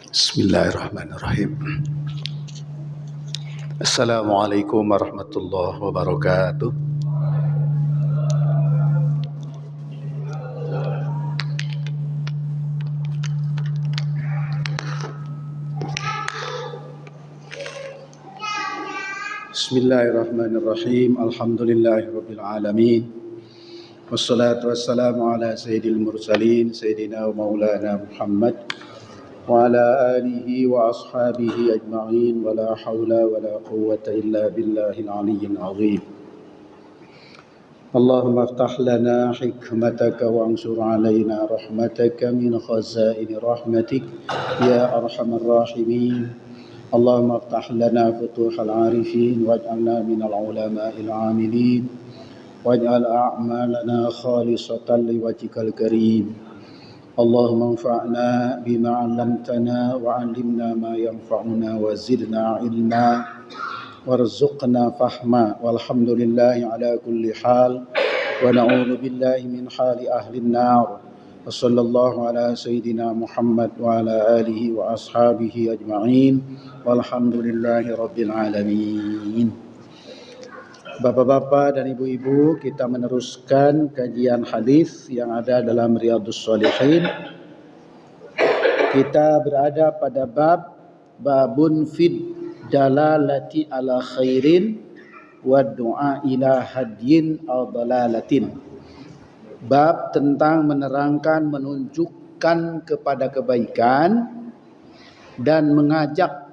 Bismillahirrahmanirrahim. Assalamualaikum warahmatullahi wabarakatuh. Bismillahirrahmanirrahim. Alhamdulillahirabbil alamin. Wassalatu wassalamu ala sayyidil mursalin sayyidina wa maulana Muhammad wa ala alihi wa ashabihi ajma'in wa la hawla wa la quwwata illa billahil aliyyil azim. Allahumma aftah lana hikmataka wa ansur alaina rahmataka min khazaini rahmatik ya arhamar rahimin. Allahumma aftah lana futuhal arifin waj'alna minal ulama'il amilin waj'al a'malana khalisatan liwajhikal karim. Allahumma anfa'na bima 'allamtana wa 'allimna ma yanfa'una wa zidna 'ilma warzuqna fahma walhamdulillahi ala kulli hal wa na'udzu billahi min hali ahli an-nar. Wa sallallahu ala sayyidina Muhammad wa ala alihi wa ashabihi ajma'in walhamdulillahi rabbil alamin. Bapak-bapak dan ibu-ibu, kita meneruskan kajian hadis yang ada dalam Riyadhus Shalihin. Kita berada pada babun fid dalalati ala khairin wa du'a ila hadyin aw dalalatin. Bab tentang menerangkan, menunjukkan kepada kebaikan dan mengajak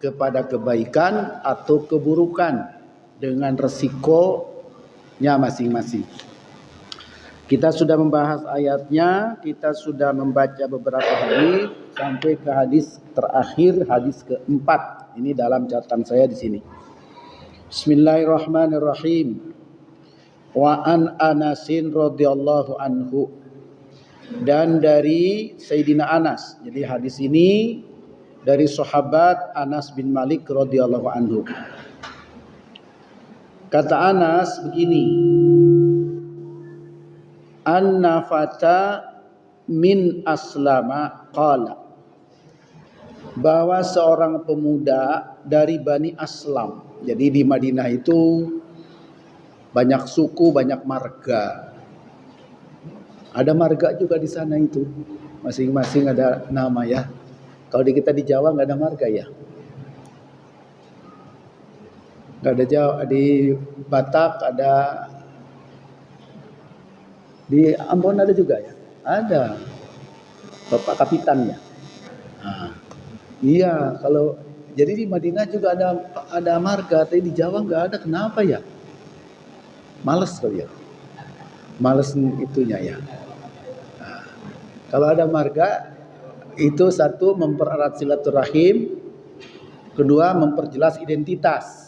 kepada kebaikan atau keburukan dengan resikonya masing-masing. Kita sudah membahas ayatnya, kita sudah membaca beberapa hadis sampai ke hadis terakhir, hadis keempat. Ini dalam catatan saya di sini. Bismillahirrahmanirrahim. Wa an Anasin radhiyallahu anhu. Dan dari Sayyidina Anas. Jadi hadis ini dari sahabat Anas bin Malik radhiyallahu anhu. Kata Anas begini, anna fata min aslama qala, bahwa seorang pemuda dari Bani Aslam. Jadi di Madinah itu banyak suku, banyak marga. Ada marga juga di sana itu. Masing-masing ada nama ya. Kalau di kita di Jawa nggak ada marga ya. Nggak ada Jawa, di Batak ada, di Ambon ada juga ya. Ada Bapak Kapitannya. Nah, iya, kalau jadi di Madinah juga ada marga, tapi di Jawa nggak ada. Kenapa ya? Males kali ya. Males itunya ya. Nah, kalau ada marga itu satu mempererat silaturahim, kedua memperjelas identitas.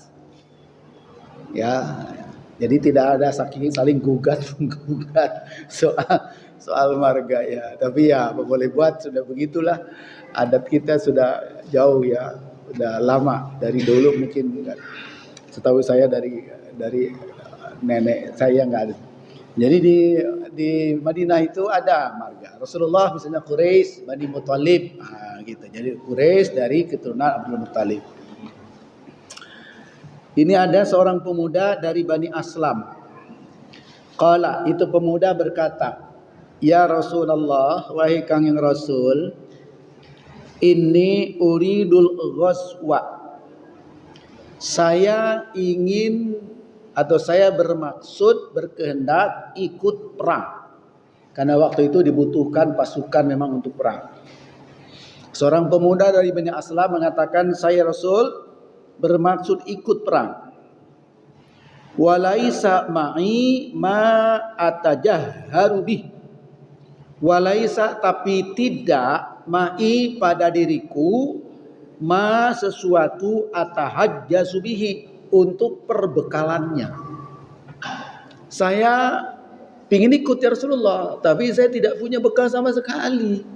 Ya, jadi tidak ada saling gugat soal marga ya. Tapi ya apa boleh buat, sudah begitulah adat kita, sudah jauh ya, sudah lama dari dulu mungkin. Setahu saya dari nenek saya nggak ada. Jadi di Madinah itu ada marga. Rasulullah misalnya Quraisy, Bani Muthalib, gitu. Jadi Quraisy dari keturunan Abdul Muthalib. Ini ada seorang pemuda dari Bani Aslam. Qala, itu pemuda berkata, ya Rasulullah, wahai Kangjeng Rasul, inni uridul ghazwa. Saya ingin atau saya bermaksud, berkehendak ikut perang. Karena waktu itu dibutuhkan pasukan memang untuk perang. Seorang pemuda dari Bani Aslam mengatakan, saya Rasul bermaksud ikut perang. Walaisa ma'i ma atajahharu bih. Walaisa, tapi tidak, ma'i pada diriku, ma sesuatu atahajjasu bihi, untuk perbekalannya. Saya ingin ikut ya Rasulullah, tapi saya tidak punya bekal sama sekali.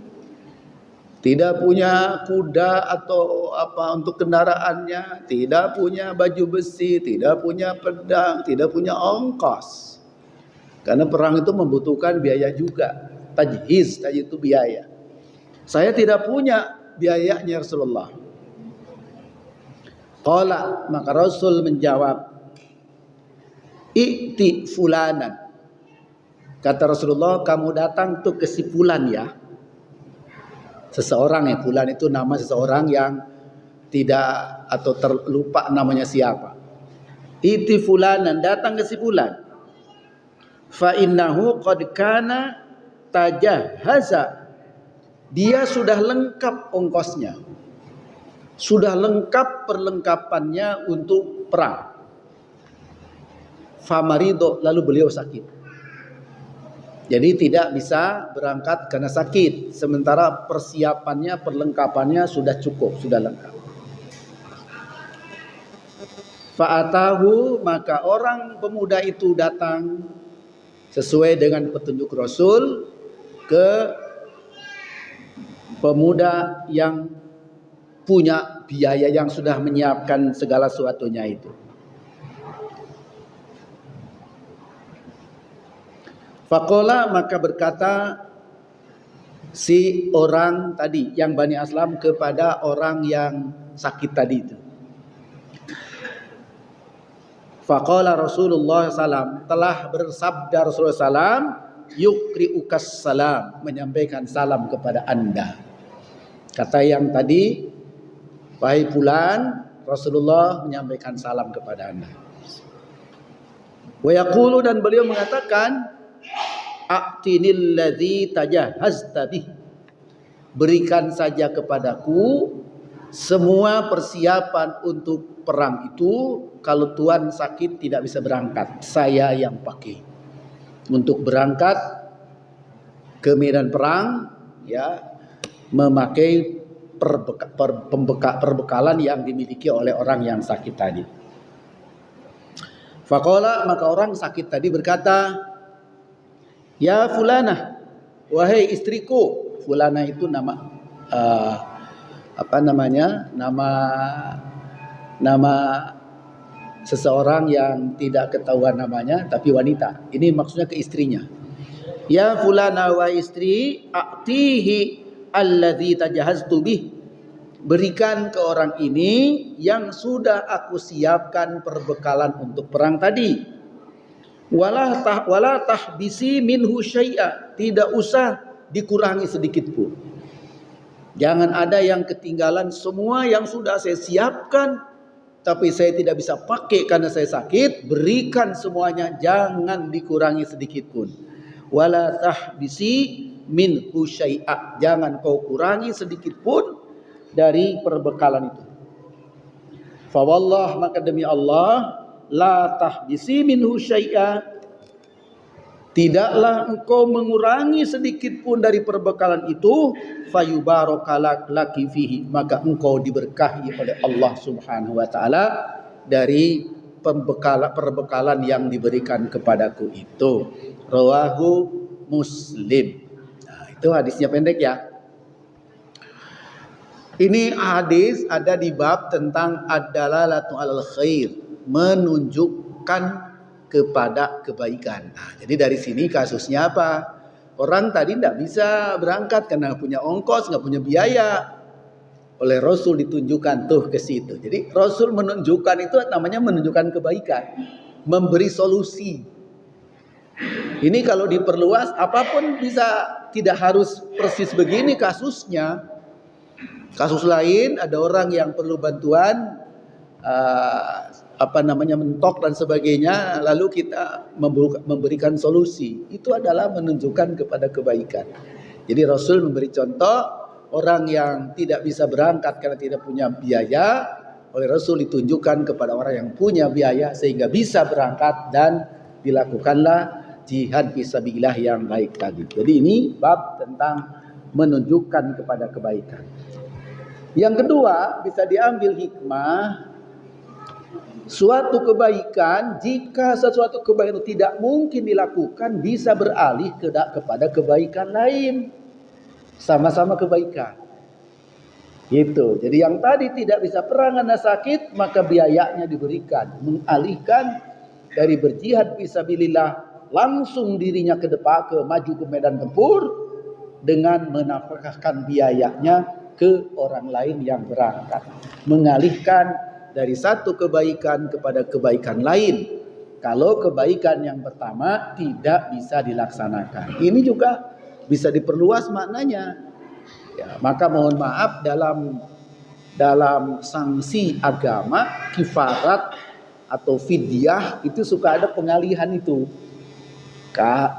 Tidak punya kuda atau apa untuk kendaraannya, tidak punya baju besi, tidak punya pedang, tidak punya ongkos. Karena perang itu membutuhkan biaya juga. Tajhiz itu biaya. Saya tidak punya biayanya Rasulullah? Qala, maka Rasul menjawab, "I'ti fulanan." Kata Rasulullah, kamu datang tuh ke si fulan ya. Seseorang ya, fulan itu nama seseorang yang tidak atau terlupa namanya siapa. "I'ti fulanan," datang ke si fulan. Fa innahu qad kana tajahhaza. Dia sudah lengkap ongkosnya. Sudah lengkap perlengkapannya untuk perang. Famarido, lalu beliau sakit. Jadi tidak bisa berangkat karena sakit. Sementara persiapannya, perlengkapannya sudah cukup, sudah lengkap. Fa'atahu, maka orang pemuda itu datang sesuai dengan petunjuk Rasul ke pemuda yang punya biaya, yang sudah menyiapkan segala sesuatunya itu. Faqala, maka berkata si orang tadi yang Bani Aslam kepada orang yang sakit tadi itu. Faqala Rasulullah SAW, telah bersabda Rasulullah SAW, yukri'ukas salam, menyampaikan salam kepada anda. Kata yang tadi, wahai fulan, Rasulullah menyampaikan salam kepada anda. Wa yaqulu, dan beliau mengatakan, a'tinil ladzi tajahhazta bih, berikan saja kepadaku semua persiapan untuk perang itu. Kalau tuan sakit tidak bisa berangkat, saya yang pakai untuk berangkat ke medan perang, ya, memakai perbekalan yang dimiliki oleh orang yang sakit tadi. Faqala, maka orang sakit tadi berkata, ya fulanah, wahai istriku. Fulanah itu nama nama seseorang yang tidak ketahuan namanya, tapi wanita. Ini maksudnya ke istrinya. Ya fulanah, wahai istri, a'tihi alladzi tajahhaztu bih, berikan ke orang ini yang sudah aku siapkan perbekalan untuk perang tadi. Wala tahbisi minhu syai'a, tidak usah dikurangi sedikit pun. Jangan ada yang ketinggalan, semua yang sudah saya siapkan tapi saya tidak bisa pakai karena saya sakit, berikan semuanya, jangan dikurangi sedikit pun. Wala tahbisi minhu syai'a, jangan kau kurangi sedikit pun dari perbekalan itu. Fa wallah, maka demi Allah, la tahbisi minhu syai'a, tidaklah engkau mengurangi sedikit pun dari perbekalan itu, fayubarakalaki fihi, maka engkau diberkahi oleh Allah Subhanahu wa taala dari perbekalan yang diberikan kepadaku itu. Rawahu Muslim. Nah, itu hadisnya pendek ya. Ini hadis ada di bab tentang ad-dalalatu 'alal khair, menunjukkan kepada kebaikan. Nah, jadi dari sini kasusnya apa? Orang tadi tidak bisa berangkat karena punya ongkos, nggak punya biaya. Oleh Rasul ditunjukkan tuh ke situ. Jadi Rasul menunjukkan, itu namanya menunjukkan kebaikan, memberi solusi. Ini kalau diperluas, apapun bisa, tidak harus persis begini kasusnya. Kasus lain, ada orang yang perlu bantuan, mentok dan sebagainya, lalu kita memberikan solusi. Itu adalah menunjukkan kepada kebaikan. Jadi Rasul memberi contoh, orang yang tidak bisa berangkat karena tidak punya biaya, oleh Rasul ditunjukkan kepada orang yang punya biaya sehingga bisa berangkat, dan dilakukanlah jihad fisabilillah yang baik tadi. Jadi ini bab tentang menunjukkan kepada kebaikan. Yang kedua, bisa diambil hikmah, suatu kebaikan, jika sesuatu kebaikan itu tidak mungkin dilakukan, bisa beralih kepada kebaikan lain. Sama-sama kebaikan. Gitu. Jadi yang tadi tidak bisa perang karena sakit, maka biayanya diberikan. Mengalihkan dari berjihad fisabilillah, langsung dirinya ke depan, maju ke medan tempur, dengan menafkahkan biayanya ke orang lain yang berangkat, mengalihkan dari satu kebaikan kepada kebaikan lain kalau kebaikan yang pertama tidak bisa dilaksanakan. Ini juga bisa diperluas maknanya ya, maka mohon maaf, dalam sanksi agama, kifarat atau fidyah itu suka ada pengalihan itu.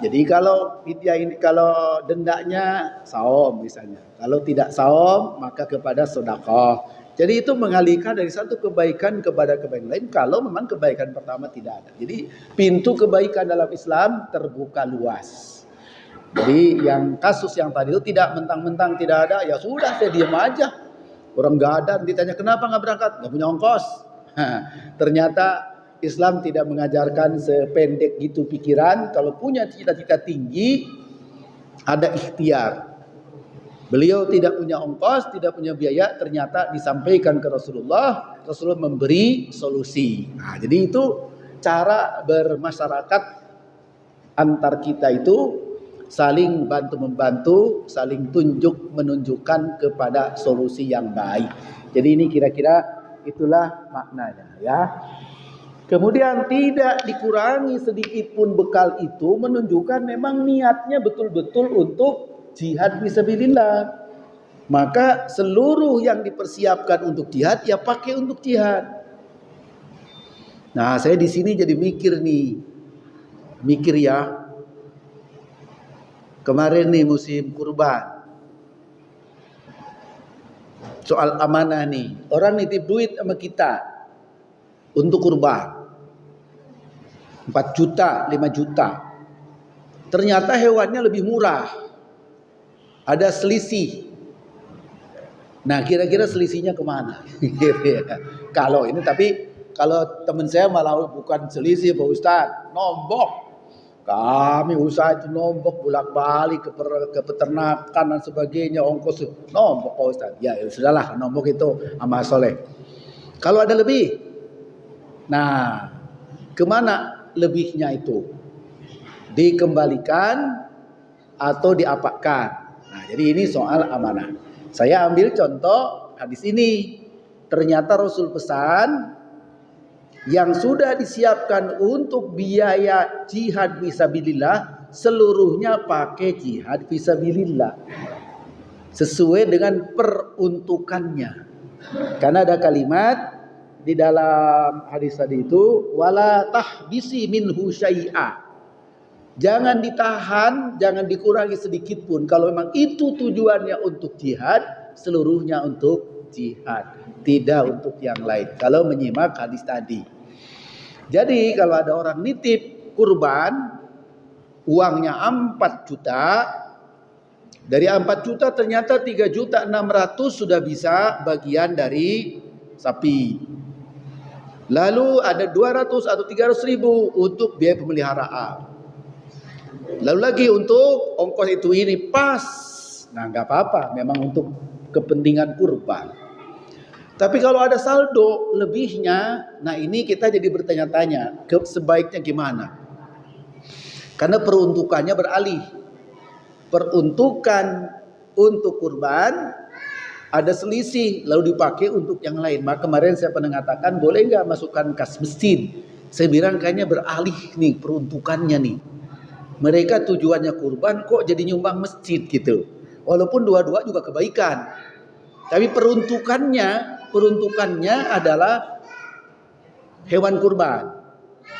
Jadi kalau fidyah ini, kalau dendanya saum misalnya, kalau tidak saum maka kepada sedekah. Jadi itu mengalihkan dari satu kebaikan kepada kebaikan lain kalau memang kebaikan pertama tidak ada. Jadi pintu kebaikan dalam Islam terbuka luas. Jadi yang kasus yang tadi itu tidak mentang-mentang tidak ada, ya sudah saya diam aja. Orang nggak ada, ditanya kenapa nggak berangkat, nggak punya ongkos. Ternyata Islam tidak mengajarkan sependek gitu pikiran. Kalau punya cita-cita tinggi, ada ikhtiar. Beliau tidak punya ongkos, tidak punya biaya, ternyata disampaikan ke Rasulullah. Rasulullah memberi solusi. Nah, jadi itu cara bermasyarakat antar kita itu, saling bantu-membantu, saling menunjukkan kepada solusi yang baik. Jadi ini kira-kira itulah maknanya ya. Kemudian tidak dikurangi sedikit pun bekal itu, menunjukkan memang niatnya betul-betul untuk jihad fisabilillah. Maka seluruh yang dipersiapkan untuk jihad ya pakai untuk jihad. Nah, saya di sini jadi mikir ya. Kemarin nih musim kurban. Soal amanah nih. Orang nitip duit sama kita untuk kurban. 4 juta, 5 juta. Ternyata hewannya lebih murah. Ada selisih. Nah, kira-kira selisihnya kemana? Kalau ini, tapi kalau teman saya malah bukan selisih Pak Ustadz, nombok. Kami usaha itu nombok bolak-balik ke peternakan dan sebagainya, ongkos nombok Pak Ustadz. Ya sudahlah, nombok itu amal soleh. Kalau ada lebih, nah kemana lebihnya itu? Dikembalikan atau diapakan? Nah, jadi ini soal amanah. Saya ambil contoh hadis ini. Ternyata Rasul pesan yang sudah disiapkan untuk biaya jihad fisabilillah seluruhnya pakai jihad fisabilillah sesuai dengan peruntukannya. Karena ada kalimat di dalam hadis tadi itu, wala tahbisi minhu syai'a. Jangan ditahan, jangan dikurangi sedikit pun. Kalau memang itu tujuannya untuk jihad, seluruhnya untuk jihad, tidak untuk yang lain. Kalau menyimak hadis tadi. Jadi kalau ada orang nitip kurban, uangnya 4 juta, dari 4 juta ternyata 3 juta 600 sudah bisa bagian dari sapi. Lalu ada 200 atau 300 ribu untuk biaya pemeliharaan. Lalu lagi untuk ongkos itu ini pas. Nah, nggak apa-apa, memang untuk kepentingan kurban. Tapi kalau ada saldo lebihnya, nah ini kita jadi bertanya-tanya, sebaiknya gimana? Karena peruntukannya beralih. Peruntukan untuk kurban ada selisih, lalu dipakai untuk yang lain. Maka kemarin saya pernah mengatakan, boleh nggak masukkan kas masjid? Saya bilang kayaknya beralih nih peruntukannya nih. Mereka tujuannya kurban kok jadi nyumbang masjid gitu. Walaupun dua-dua juga kebaikan. Tapi peruntukannya adalah hewan kurban.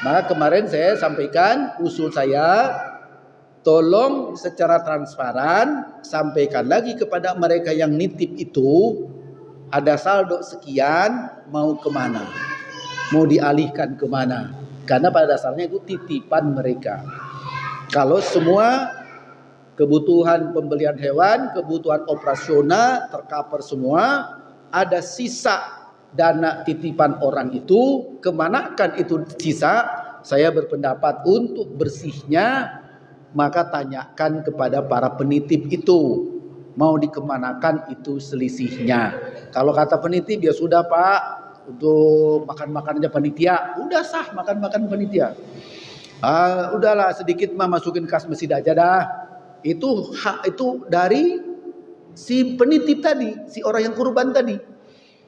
Maka kemarin saya sampaikan usul saya, tolong secara transparan sampaikan lagi kepada mereka yang nitip itu, ada saldo sekian, mau kemana? Mau dialihkan kemana? Karena pada dasarnya itu titipan mereka. Kalau semua kebutuhan pembelian hewan, kebutuhan operasional tercover semua, ada sisa dana titipan orang itu, kemanakan itu sisa? Saya berpendapat untuk bersihnya, maka tanyakan kepada para penitip itu, mau dikemanakan itu selisihnya. Kalau kata penitip, ya sudah Pak, untuk makan-makan aja panitia, udah sah makan-makan panitia. Udahlah sedikit mah masukin kas masjid aja dah. Itu hak itu dari si penitip tadi, si orang yang kurban tadi.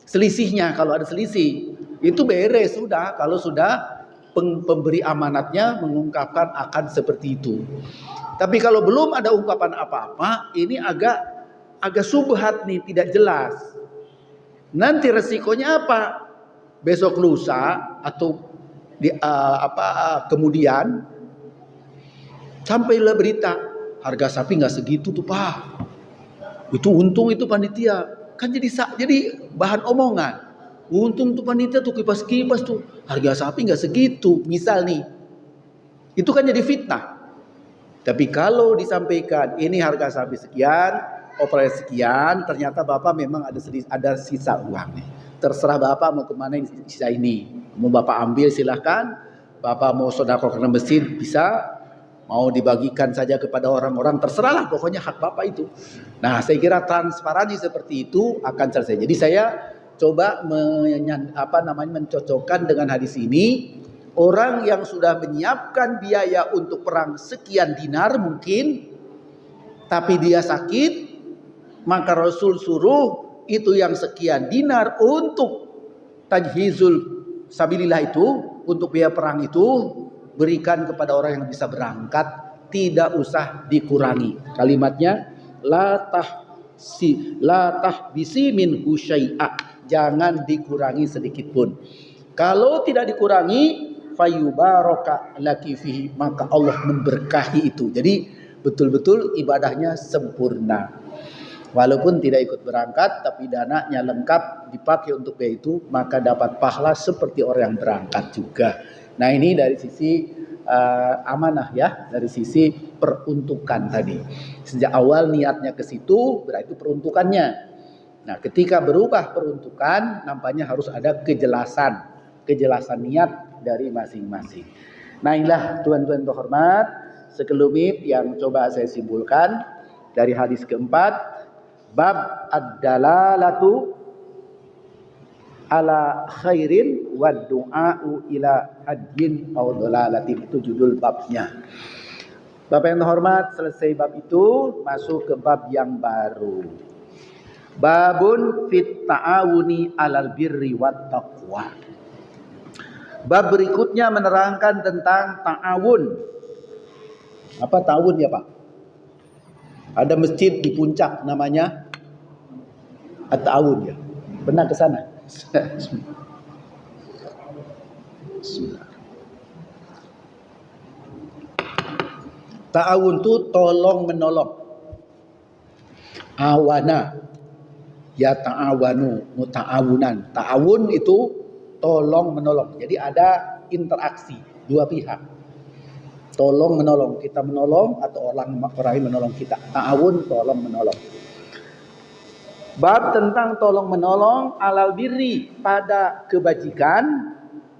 Selisihnya, kalau ada selisih, itu beres sudah. Kalau sudah pemberi amanatnya mengungkapkan akan seperti itu. Tapi kalau belum ada ungkapan apa-apa, ini agak subhat nih, tidak jelas. Nanti resikonya apa? Besok lusa atau kemudian sampailah berita, harga sapi nggak segitu tuh Pak. Itu untung itu panitia. Kan jadi bahan omongan. Untung tuh panitia tuh kipas-kipas tuh, harga sapi nggak segitu. Misal nih, itu kan jadi fitnah. Tapi kalau disampaikan ini harga sapi sekian, operasi sekian, ternyata Bapak memang ada sisa uangnya. Terserah Bapak mau kemana sisa ini. Mau Bapak ambil silahkan. Bapak mau sedekah ke masjid bisa. Mau dibagikan saja kepada orang-orang, terserahlah, pokoknya hak Bapak itu. Nah, saya kira transparansi seperti itu akan selesai. Jadi saya coba mencocokkan dengan hadis ini. Orang yang sudah menyiapkan biaya untuk perang sekian dinar mungkin, tapi dia sakit, maka Rasul suruh itu yang sekian dinar untuk tajhizul sabilillah itu, untuk biaya perang itu, berikan kepada orang yang bisa berangkat, tidak usah dikurangi. Kalimatnya la tahbisi minhu syai'a, jangan dikurangi sedikit pun. Kalau tidak dikurangi, fayubaraka laki fihi, maka Allah memberkahi itu. Jadi betul-betul ibadahnya sempurna. Walaupun tidak ikut berangkat, tapi dananya lengkap dipakai untuk biaya itu, maka dapat pahala seperti orang yang berangkat juga. Nah, ini dari sisi amanah ya, dari sisi peruntukan tadi. Sejak awal niatnya ke situ, berarti peruntukannya. Nah, ketika berubah peruntukan, nampaknya harus ada kejelasan niat dari masing-masing. Nah, inilah tuan-tuan terhormat, sekelumit yang coba saya simpulkan dari hadis keempat, bab ad-dalalatu ala khairin wa du'a'u ila hadyin aw dalalatin, itu judul babnya. Bapak yang terhormat, selesai bab itu masuk ke bab yang baru. Babun fit ta'awuni alal birri wat taqwa. Bab berikutnya menerangkan tentang ta'awun. Apa ta'awun ya Pak? Ada masjid di puncak namanya At-Ta'awun ya. Pernah ke sana? Bismillah. Ta'awun itu tolong menolong. Awana, ya ta'awanu, muta'awunan. Ta'awun itu tolong menolong. Jadi ada interaksi dua pihak. Tolong menolong, kita menolong atau orang lain menolong kita. Ta'awun, tolong menolong. Bab tentang tolong menolong alal birri, pada kebajikan,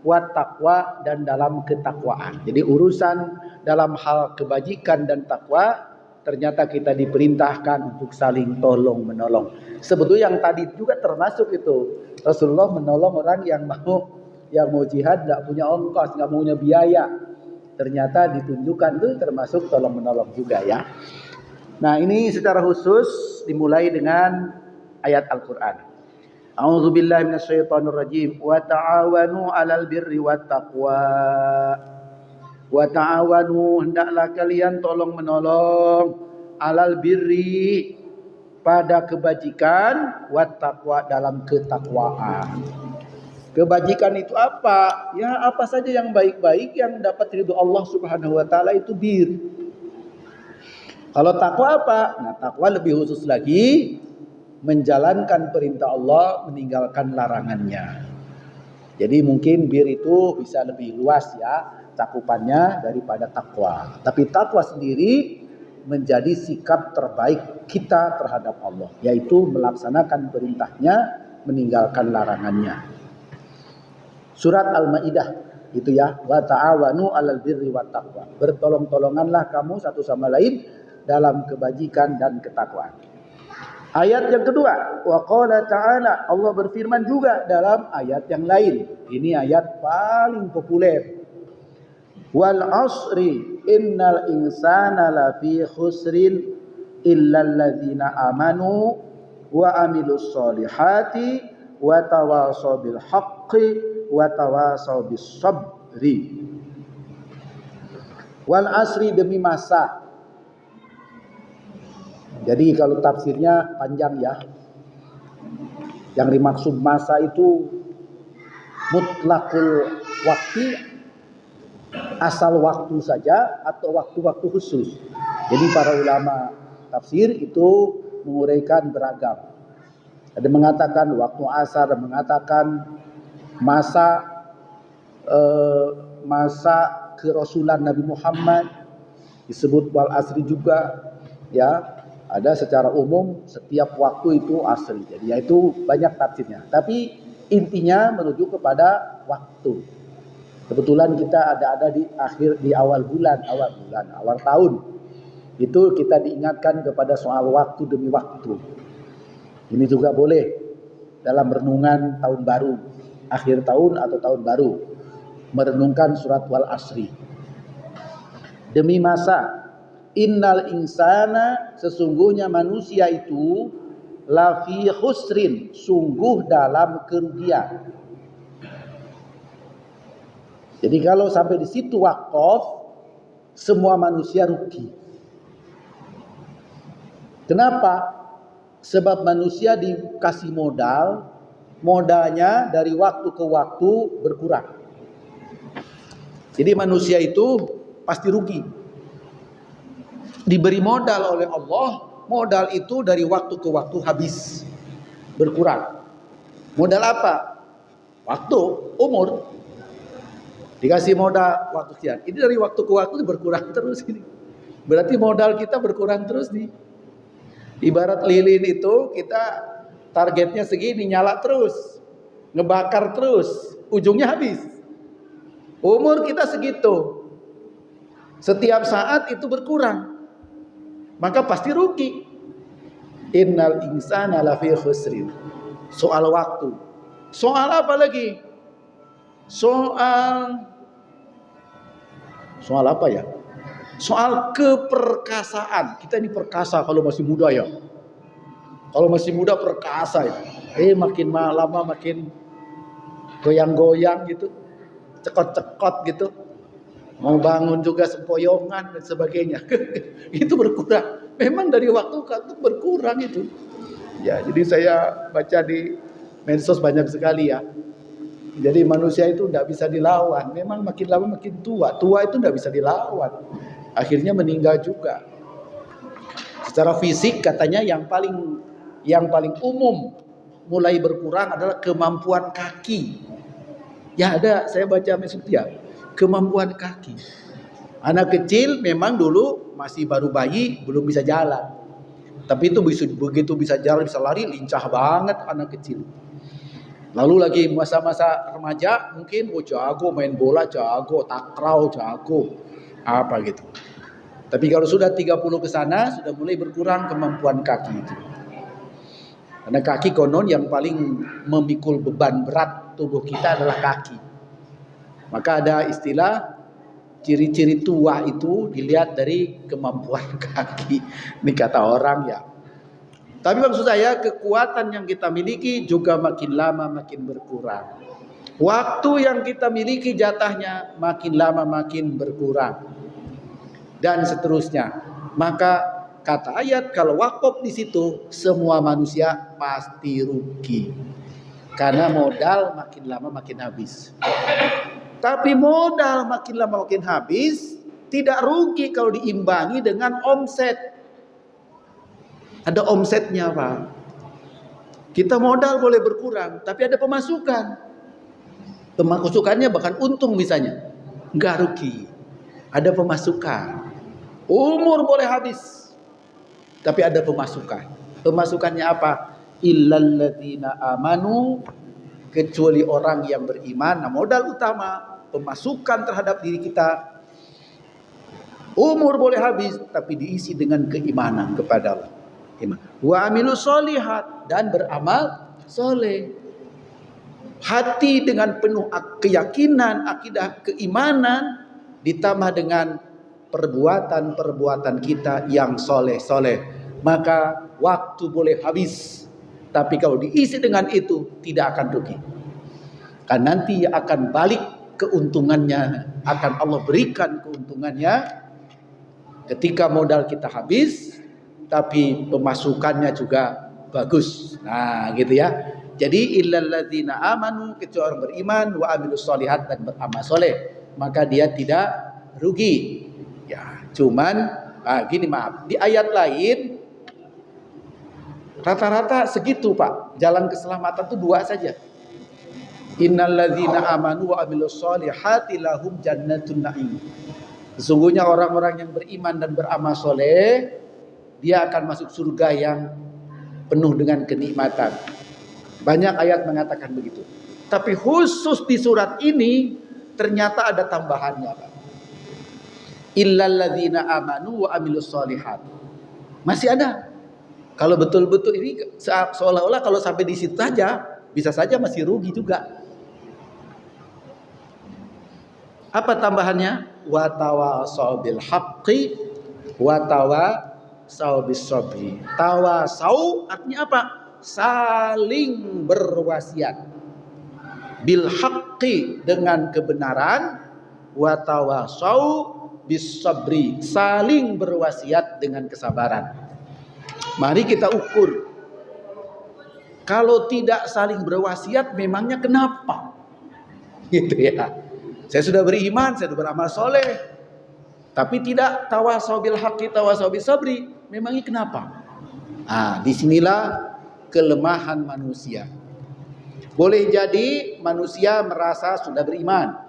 wat taqwa, dan dalam ketakwaan. Jadi urusan dalam hal kebajikan dan takwa, ternyata kita diperintahkan untuk saling tolong menolong. Sebetulnya yang tadi juga termasuk itu. Rasulullah menolong orang yang mau jihad, nggak punya ongkos, nggak punya biaya. Ternyata ditunjukkan itu termasuk tolong menolong juga ya. Nah, ini secara khusus dimulai dengan ayat Al-Quran. A'udzubillahi minasyaitonirrajim. Wa ta'awanu 'alal birri wat taqwa. Wa ta'awanu, hendaklah kalian tolong menolong, 'alal birri, pada kebajikan, wat taqwa, dalam ketakwaan. Kebajikan itu apa? Ya, apa saja yang baik-baik yang dapat ridho Allah Subhanahu wa taala itu bir. Kalau takwa apa? Nah, takwa lebih khusus lagi, menjalankan perintah Allah, meninggalkan larangannya. Jadi mungkin bir itu bisa lebih luas ya cakupannya daripada takwa. Tapi takwa sendiri menjadi sikap terbaik kita terhadap Allah, yaitu melaksanakan perintahnya, meninggalkan larangannya. Surat Al-Maidah itu ya, wa ta'awanu 'alal birri wat taqwa. Bertolong-tolonganlah kamu satu sama lain dalam kebajikan dan ketakwaan. Ayat yang kedua, wa qala ta'ala, Allah berfirman juga dalam ayat yang lain. Ini ayat paling populer. Wal 'ashri innal insana lafi khusrin illal ladzina amanu wa amilus solihati wa tawasaw bil haqqi wa tawasaw bis sabri. Wal asri, demi masa. Jadi kalau tafsirnya panjang ya. Yang dimaksud masa itu mutlakul waktu, asal waktu saja atau waktu-waktu khusus. Jadi para ulama tafsir itu menguraikan beragam. Ada mengatakan waktu asar, ada mengatakan masa kerasulan Nabi Muhammad, disebut wal asri juga ya. Ada secara umum setiap waktu itu asri. Jadi yaitu banyak tafsirnya. Tapi intinya menuju kepada waktu. Kebetulan kita ada di awal tahun. Itu kita diingatkan kepada soal waktu demi waktu. Ini juga boleh dalam renungan tahun baru, akhir tahun atau tahun baru, merenungkan surat wal asri. Demi masa. Innal insana, sesungguhnya manusia itu lafi khusrin, sungguh dalam kerugian. Jadi kalau sampai di situ wakaf, semua manusia rugi. Kenapa? Sebab manusia dikasih modalnya dari waktu ke waktu berkurang. Jadi manusia itu pasti rugi. Diberi modal oleh Allah, modal itu dari waktu ke waktu habis, berkurang. Modal apa? Waktu, umur. Dikasih modal waktu sekian. Ini dari waktu ke waktu berkurang terus ini. Berarti modal kita berkurang terus nih. Ibarat lilin itu kita targetnya segini, nyala terus, ngebakar terus, ujungnya habis. Umur kita segitu. Setiap saat itu berkurang. Maka pasti rugi. Innal insana lafi khusrin. Soal waktu. Soal apa lagi? Soal apa ya? Soal keperkasaan. Kita ini perkasa kalau masih muda ya. Kalau masih muda perkasa ya. Makin lama makin goyang-goyang gitu. Cekot-cekot gitu. Mau bangun juga sempoyongan dan sebagainya. Itu berkurang. Memang dari waktu ke waktu berkurang itu. Ya, jadi saya baca di medsos banyak sekali ya. Jadi manusia itu tidak bisa dilawan. Memang makin lama makin tua. Tua itu tidak bisa dilawan. Akhirnya meninggal juga. Secara fisik katanya yang paling umum mulai berkurang adalah kemampuan kaki. Ya ada, saya baca medsos ya. Kemampuan kaki. Anak kecil memang dulu masih baru bayi, belum bisa jalan. Tapi itu begitu bisa jalan, bisa lari, lincah banget anak kecil. Lalu lagi masa-masa remaja, mungkin jago main bola, jago takraw, jago apa gitu. Tapi kalau sudah 30 ke sana, sudah mulai berkurang kemampuan kaki itu. Karena kaki konon yang paling memikul beban berat tubuh kita adalah kaki. Maka ada istilah ciri-ciri tua itu dilihat dari kemampuan kaki. Ini kata orang ya. Tapi maksud saya kekuatan yang kita miliki juga makin lama makin berkurang. Waktu yang kita miliki jatahnya makin lama makin berkurang. Dan seterusnya. Maka kata ayat kalau wakaf di situ semua manusia pasti rugi. Karena modal makin lama makin habis. Tapi modal makin lama makin habis, tidak rugi kalau diimbangi dengan omset. Ada omsetnya Pak. Kita modal boleh berkurang, tapi ada pemasukan. Pemasukannya bahkan untung misalnya. Enggak rugi. Ada pemasukan. Umur boleh habis, tapi ada pemasukan. Pemasukannya apa? Illal ladzina amanu, kecuali orang yang beriman. Nah, modal utama pemasukan terhadap diri kita. Umur boleh habis tapi diisi dengan keimanan kepada Allah. Wa amilus solihat, dan beramal soleh. Hati dengan penuh keyakinan, akidah, keimanan, ditambah dengan perbuatan-perbuatan kita yang soleh-soleh. maka waktu boleh habis, tapi kalau diisi dengan itu tidak akan rugi. Kan nanti akan balik keuntungannya, akan Allah berikan keuntungannya ketika modal kita habis, tapi pemasukannya juga bagus. Nah, gitu ya. Jadi illal ladzina amanu, kecuali orang beriman, wa amilus sholihat, dan beramal soleh, maka dia tidak rugi. Ya, cuman gini, maaf, di ayat lain rata-rata segitu, Pak. Jalan keselamatan itu 2 saja. Innal ladzina amanu wa amilus sholihati lahum jannatun na'im. Sesungguhnya orang-orang yang beriman dan beramal soleh, dia akan masuk surga yang penuh dengan kenikmatan. Banyak ayat mengatakan begitu. Tapi khusus di surat ini ternyata ada tambahannya, Pak. Illal ladzina amanu wa amilus sholihat. Masih ada. Kalau betul-betul ini seolah-olah kalau sampai di situ saja, bisa saja masih rugi juga. Apa tambahannya? Wa tawasau bil haqqi wa tawasau bis sabri. Tawasau artinya apa? Saling berwasiat. Bil haqqi, dengan kebenaran, wa tawasau bis sabri, saling berwasiat dengan kesabaran. Mari kita ukur. Kalau tidak saling berwasiat, memangnya kenapa? Gitu ya. Saya sudah beriman, saya sudah beramal soleh, tapi tidak tawasau bil haqqi, tawasau bis sabri. Memangnya kenapa? Disinilah kelemahan manusia. Boleh jadi manusia merasa sudah beriman,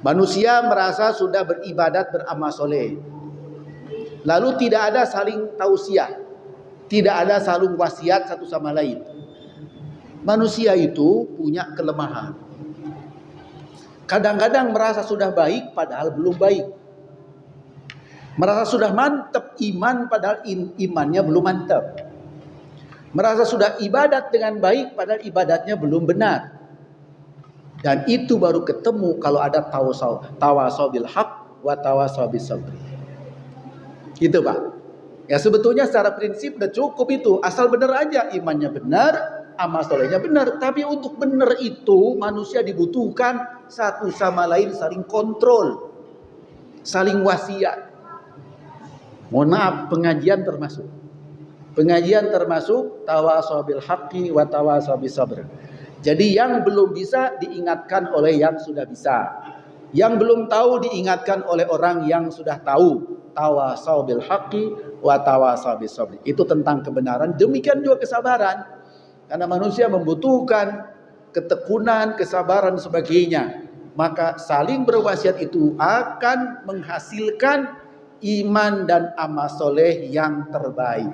manusia merasa sudah beribadat, beramal soleh, lalu tidak ada saling tausiah, tidak ada saling wasiat satu sama lain. Manusia itu punya kelemahan. Kadang-kadang merasa sudah baik padahal belum baik. Merasa sudah mantap iman padahal imannya belum mantap. Merasa sudah ibadat dengan baik padahal ibadatnya belum benar. Dan itu baru ketemu kalau ada tawasau bil haq wa tawasau bis sabr. Gitu, Pak. Ya, sebetulnya secara prinsip udah cukup itu, asal benar aja, imannya benar, amal solehnya benar. Tapi untuk benar itu manusia dibutuhkan satu sama lain saling kontrol, saling wasiat. Mohon maaf, pengajian termasuk tawasau bil haqqi wa tawasau bis sabr. Jadi yang belum bisa diingatkan oleh yang sudah bisa, yang belum tahu diingatkan oleh orang yang sudah tahu. Tawasau bil haqqi wa tawasau bis sabr. Itu tentang kebenaran, demikian juga kesabaran. Karena manusia membutuhkan ketekunan, kesabaran dan sebagainya. Maka saling berwasiat itu akan menghasilkan iman dan amal soleh yang terbaik,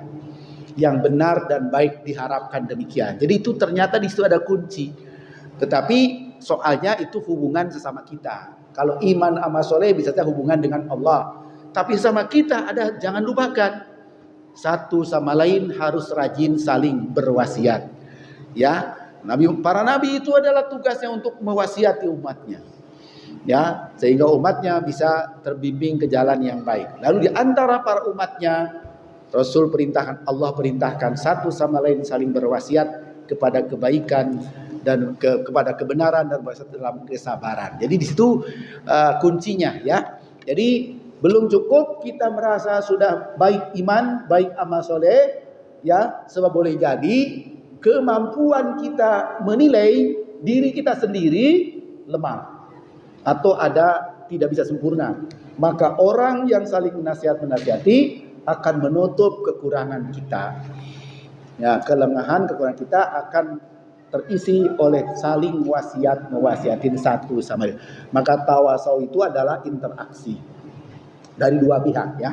yang benar dan baik, diharapkan demikian. Jadi itu ternyata di situ ada kunci. Tetapi soalnya itu hubungan sesama kita. Kalau iman amal soleh bisa saja hubungan dengan Allah. Tapi sama kita ada, jangan lupakan, satu sama lain harus rajin saling berwasiat. Ya, para nabi itu adalah tugasnya untuk mewasiati umatnya. Ya, sehingga umatnya bisa terbimbing ke jalan yang baik. Lalu di antara para umatnya, Rasul Allah perintahkan satu sama lain saling berwasiat kepada kebaikan dan kepada kebenaran dan berwasiat dalam kesabaran. Jadi di situ kuncinya, ya. Jadi belum cukup kita merasa sudah baik iman, baik amal soleh, ya, sebab boleh jadi kemampuan kita menilai diri kita sendiri lemah atau tidak bisa sempurna. Maka orang yang saling menasihati akan menutup kekurangan kita. Ya, kekurangan kita akan terisi oleh saling mewasiatin satu sama lain. Maka tawasau itu adalah interaksi dari dua pihak, ya.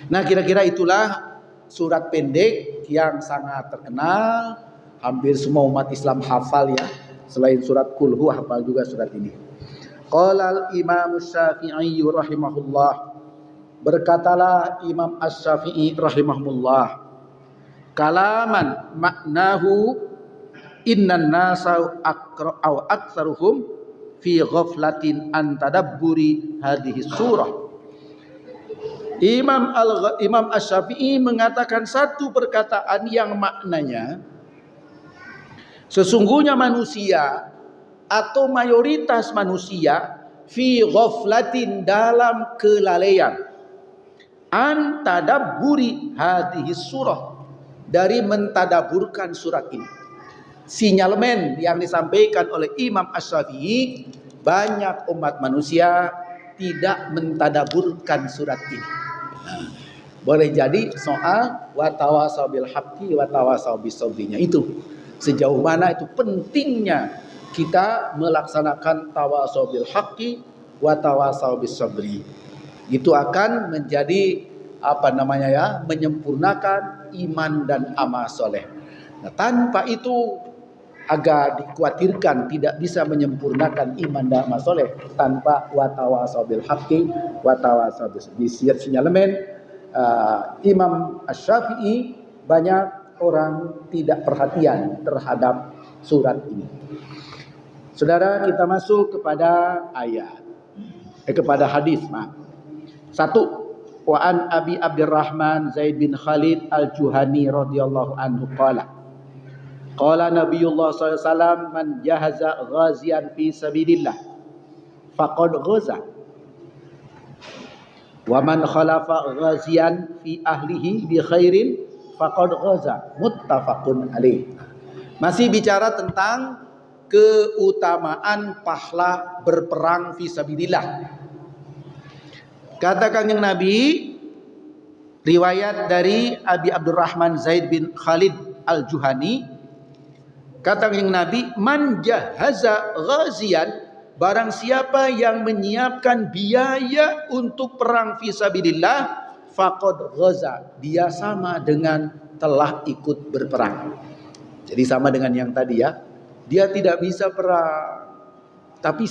Nah, kira-kira itulah surat pendek yang sangat terkenal, hampir semua umat Islam hafal, ya. Selain surat Qul hafal juga surat ini. Qala al-Imam Asy-Syafi'i rahimahullah. Berkatalah Imam Asy-Syafi'i rahimahullah, kalaman maknahu innan nasa aqra'u aktsaruhum fi ghaflatin an tadabburi hadhihi surah. Imam Asy-Syafi'i mengatakan satu perkataan yang maknanya sesungguhnya manusia atau mayoritas manusia fi ghaflatin dalam kelalaian an tadabburi hadhihi surah dari mentadaburkan surat ini. Sinyalemen yang disampaikan oleh Imam Asy-Syafi'i, banyak umat manusia tidak mentadaburkan surat ini. Boleh jadi soal watawasau bil haqqi watawasau bis sabrinya itu. Sejauh mana itu pentingnya kita melaksanakan tawasau bil haqqi watawasau bis sabri. Itu akan menjadi menyempurnakan iman dan amal soleh. Nah, tanpa itu agak dikhawatirkan tidak bisa menyempurnakan iman dan amal soleh tanpa watawasau bil haqqi watawasau bis sabri. Sinyalemen Imam Asy-Syafi'i, banyak orang tidak perhatian terhadap surat ini. Saudara, kita masuk kepada kepada hadis. Satu, wa an Abi Abdurrahman Zaid bin Khalid Al-Juhani radhiyallahu anhu qala Nabiullah sallallahu alaihi wasallam man jahaza ghazian fi sabilillah faqad ghaza wa man khalafa ghazian fi ahlihi bi khairin faqad ghaza, muttafaqun alaih. Masih bicara tentang keutamaan pahala berperang fi sabilillah. Kata Kanjeng Nabi, riwayat dari Abi Abdurrahman Zaid bin Khalid Al-Juhani, kata Kanjeng Nabi, man jahaza ghazian, barang siapa yang menyiapkan biaya untuk perang fisabilillah, faqad ghaza, dia sama dengan telah ikut berperang. Jadi sama dengan yang tadi ya. Dia tidak bisa perang, tapi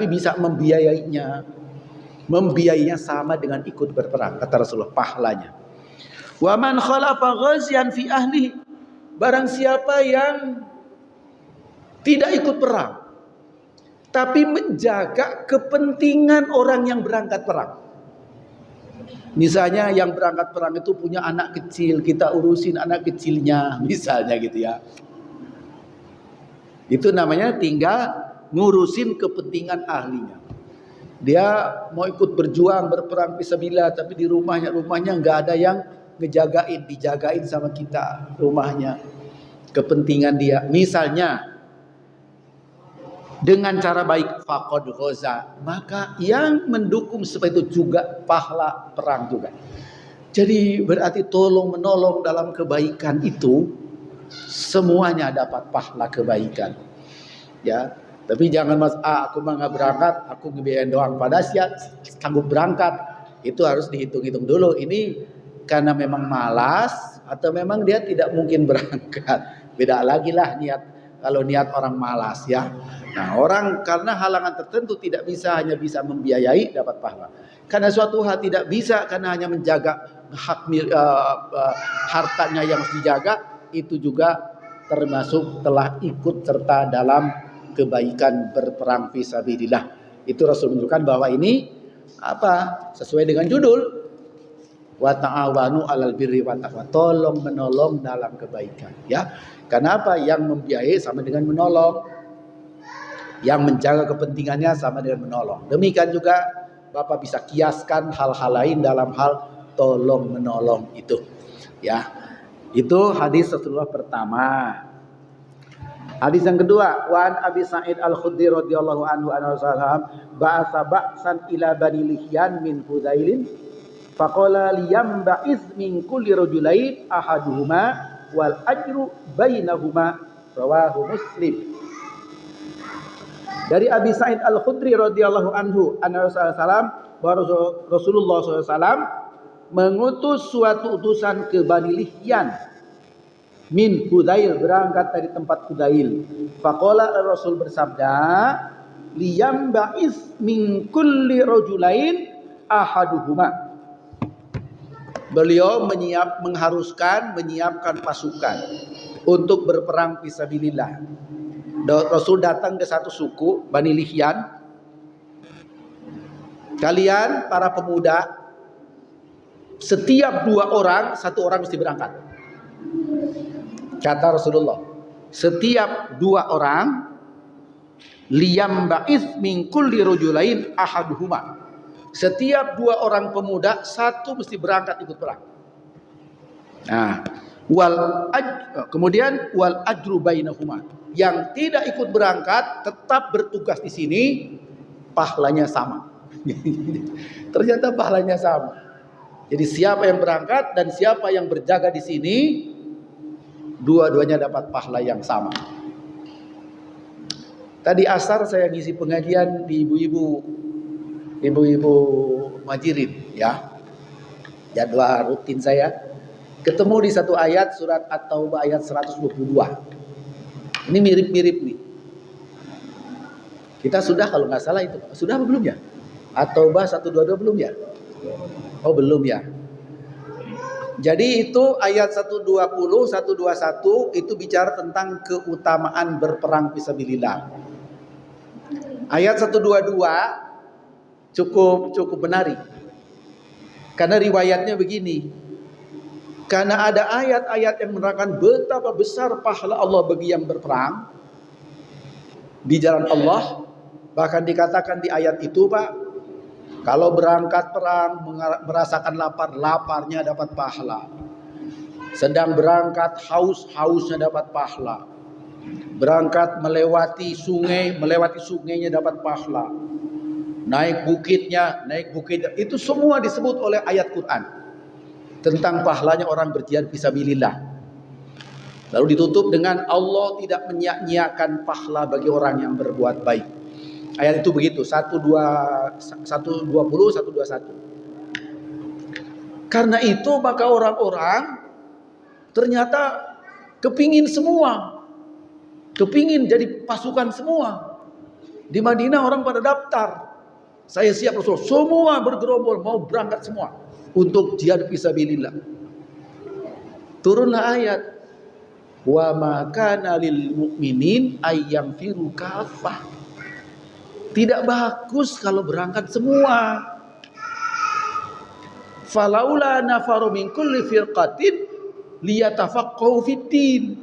bisa membiayainya. Membiayainya sama dengan ikut berperang, kata Rasulullah, pahalanya. Wa man khalafa ghazian fi ahli, barang siapa yang tidak ikut perang tapi menjaga kepentingan orang yang berangkat perang. Misalnya yang berangkat perang itu punya anak kecil, kita urusin anak kecilnya, misalnya gitu ya. Itu namanya tinggal ngurusin kepentingan ahlinya. Dia mau ikut berjuang berperang fisabilillah, tapi di rumahnya nggak ada yang ngejagain, dijagain sama kita rumahnya, kepentingan dia. Misalnya dengan cara baik, faqad ghaza, maka yang mendukung seperti itu juga pahala perang juga. Jadi berarti tolong menolong dalam kebaikan itu semuanya dapat pahala kebaikan. Ya, tapi jangan aku mah nggak berangkat, aku ngebiayain doang, pada siap sanggup berangkat. Itu harus dihitung-hitung dulu. Ini karena memang malas atau memang dia tidak mungkin berangkat. Beda lagi lah niat. Kalau niat orang malas ya. Nah, orang karena halangan tertentu hanya bisa membiayai, dapat pahala. Karena suatu hal tidak bisa, karena hanya menjaga hak hartanya yang harus dijaga, itu juga termasuk telah ikut serta dalam kebaikan berperang fisabilillah. Itu Rasul menunjukkan bahwa ini sesuai dengan judul, wa ta'awanu 'alal birri wat taqwa, tolong menolong dalam kebaikan ya. Karena yang membiayai sama dengan menolong, yang menjaga kepentingannya sama dengan menolong. Demikian juga Bapak bisa kiaskan hal-hal lain dalam hal tolong menolong itu ya. Itu hadis Rasulullah pertama. Hadis yang kedua, wa an Abi Sa'id Al-Khudri radhiyallahu anhu anna Rasulullah ba'atsa ba'san ila Bani Lihyan min Hudailin faqala liyamba'iz min kulli rajulain ahaduhuma wal ajru bainahuma, rawahu Muslim. Dari Abi Sa'id Al-Khudri radhiyallahu anhu anna Rasulullah SAW mengutus suatu utusan ke Bani Lihyan min Hudail, berangkat dari tempat Hudail. Faqala Rasul bersabda, liyamba'iz min kulli rajulain ahaduhuma. Beliau menyiapkan pasukan untuk berperang fisabilillah. Rasul datang ke satu suku, Bani Lihyan. Kalian para pemuda Setiap 2 orang, 1 orang mesti berangkat. Kata Rasulullah, setiap 2 orang, liyam ba'ith min kulli rajulain ahaduhuma. Setiap 2 orang pemuda, 1 mesti berangkat ikut perang. Nah, kemudian wal ajru bainahuma. Yang tidak ikut berangkat tetap bertugas di sini, pahalanya sama. Ternyata pahalanya sama. Jadi siapa yang berangkat dan siapa yang berjaga di sini, dua-duanya dapat pahala yang sama. Tadi asar saya ngisi pengajian di ibu-ibu Majirin, ya. Jadwal rutin saya. Ketemu di satu ayat surat At-Taubah ayat 122. Ini mirip-mirip nih. Kita sudah kalau nggak salah itu. Sudah apa belum ya? At-Taubah 122 belum ya? Oh belum ya. Jadi itu ayat 120, 121 itu bicara tentang keutamaan berperang fisabilillah. Ayat 122 cukup menarik. Karena riwayatnya begini. Karena ada ayat-ayat yang menerangkan betapa besar pahala Allah bagi yang berperang di jalan Allah. Bahkan dikatakan di ayat itu, Pak, kalau berangkat perang merasakan lapar, laparnya dapat pahala. Sedang berangkat hausnya dapat pahala. Berangkat melewati sungainya dapat pahala. Naik bukitnya. Itu semua disebut oleh ayat Quran tentang pahalanya orang berjihad fisabilillah. Lalu ditutup dengan Allah tidak menyia-nyiakan pahala bagi orang yang berbuat baik. Ayat itu begitu, 120, 121. Karena itu maka orang-orang ternyata kepingin jadi pasukan semua. Di Madinah orang pada daftar. Saya siap Rasul, semua bergerombol mau berangkat semua untuk jihad fisabilillah. Turunlah ayat, wa ma kana lil mu'minin ayyamfiru kafah. Tidak bagus kalau berangkat semua. Falaula nafaru min kulli firqatin liyatafaqahu fiddin.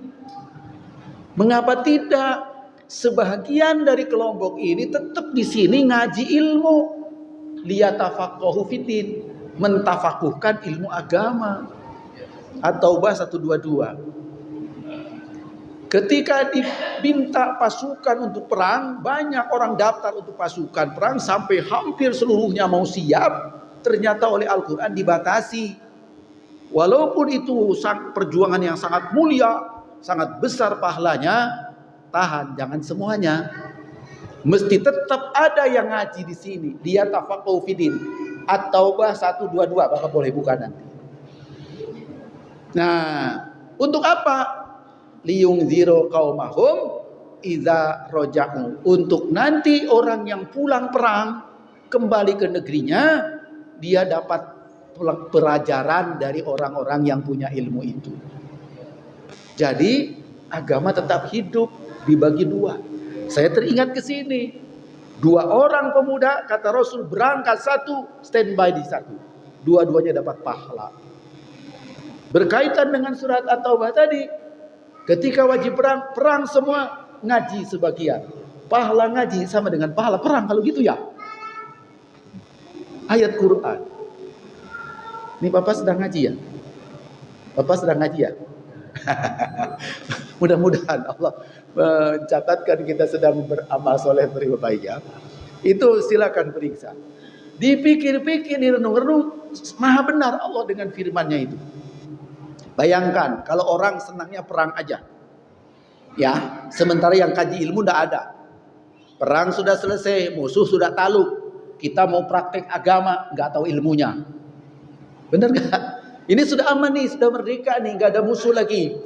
Mengapa tidak sebahagian dari kelompok ini tetap di sini ngaji ilmu, liyatafaqahu fiddin, mentafakuhkan ilmu agama. At-Taubah 122. Ketika diminta pasukan untuk perang, banyak orang daftar untuk pasukan perang sampai hampir seluruhnya mau siap. Ternyata oleh Al-Quran dibatasi. Walaupun itu perjuangan yang sangat mulia, sangat besar pahalanya, tahan, jangan semuanya. Mesti tetap ada yang ngaji di sini. Dia tafaqahu fiddin. At-Taubah 122, Bapak boleh buka nanti. Nah, untuk apa? Liyungziru qaumahum idza raja'u. Untuk nanti orang yang pulang perang kembali ke negerinya, dia dapat pelajaran dari orang-orang yang punya ilmu itu. Jadi agama tetap hidup, dibagi 2. Saya teringat ke sini. 2 orang pemuda, kata Rasul, berangkat 1, standby di 1. Dua-duanya dapat pahala. Berkaitan dengan surat At-Taubah tadi, ketika wajib perang semua ngaji sebagian. Pahala ngaji sama dengan pahala perang kalau gitu ya. Ayat Quran. Ini Bapak sedang ngaji ya? Bapak sedang ngaji ya? Mudah-mudahan Allah mencatatkan kita sedang beramal soleh beribadah baik ya. Itu silakan periksa. Dipikir-pikir, direnung-renung, maha benar Allah dengan firman-Nya itu. Bayangkan kalau orang senangnya perang aja, ya, sementara yang kaji ilmu tidak ada. Perang sudah selesai, musuh sudah takluk, kita mau praktek agama nggak tahu ilmunya, benar nggak? Ini sudah aman nih, sudah merdeka nih, nggak ada musuh lagi,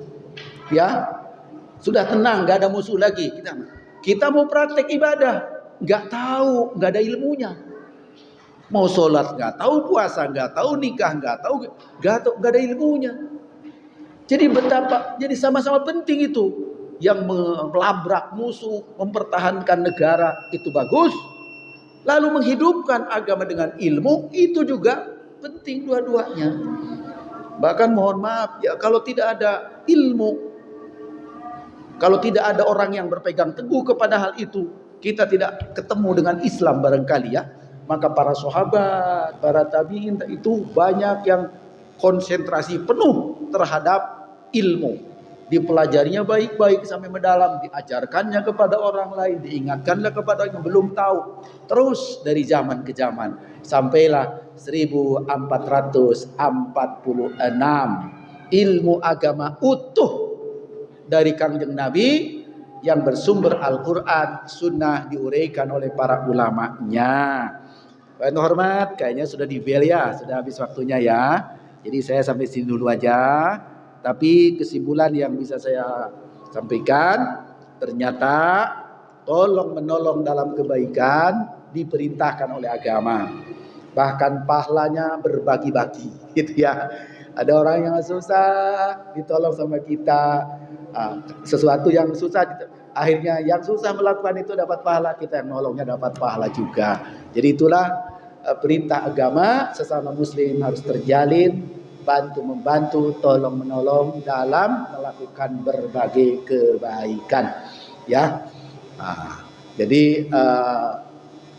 ya, sudah tenang, nggak ada musuh lagi. Kita mau praktek ibadah, nggak tahu, nggak ada ilmunya. Mau sholat nggak tahu, puasa nggak tahu, nikah nggak tahu, nggak ada ilmunya. Jadi betapa, jadi sama-sama penting itu. Yang melabrak musuh, mempertahankan negara itu bagus. Lalu menghidupkan agama dengan ilmu itu juga penting dua-duanya. Bahkan mohon maaf ya, kalau tidak ada ilmu, kalau tidak ada orang yang berpegang teguh kepada hal itu, kita tidak ketemu dengan Islam barangkali ya. Maka para sahabat, para tabi'in itu banyak yang konsentrasi penuh terhadap ilmu. Dipelajarinya baik-baik sampai mendalam, diajarkannya kepada orang lain, diingatkanlah kepada yang belum tahu. Terus dari zaman ke zaman, sampailah 1446 ilmu agama utuh dari Kangjeng Nabi yang bersumber Al-Quran, Sunnah, diuraikan oleh para ulamanya. Pak hormat, kayaknya sudah di bel ya, sudah habis waktunya ya. Jadi saya sampai sini dulu aja. Tapi kesimpulan yang bisa saya sampaikan, ternyata tolong menolong dalam kebaikan diperintahkan oleh agama. Bahkan pahalanya berbagi-bagi, gitu ya. Ada orang yang susah ditolong sama kita, sesuatu yang susah, akhirnya yang susah melakukan itu dapat pahala, kita yang nolongnya dapat pahala juga. Jadi itulah perintah agama, sesama muslim harus terjalin, bantu membantu, tolong menolong dalam melakukan berbagai kebaikan, ya. Jadi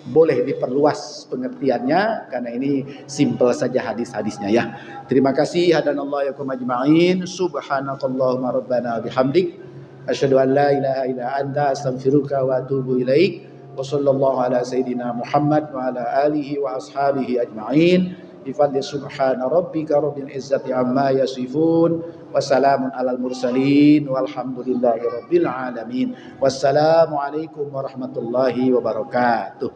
boleh diperluas pengertiannya karena ini simple saja hadis-hadisnya ya. Terima kasih, hadanallahu yakum ajma'in. Subhanakallahumma rabbana bihamdik asyhadu an la ilaha illa anta astaghfiruka wa atubu ilaik. Wa sallallahu ala sayidina Muhammad wa ala alihi wa ashabihi ajma'in. Bifadli subhana rabbika rabbil izzati amma yasifun. Wassalamun alal mursalin walhamdulillahi rabbil alamin. Wassalamualaikum warahmatullahi wabarakatuh.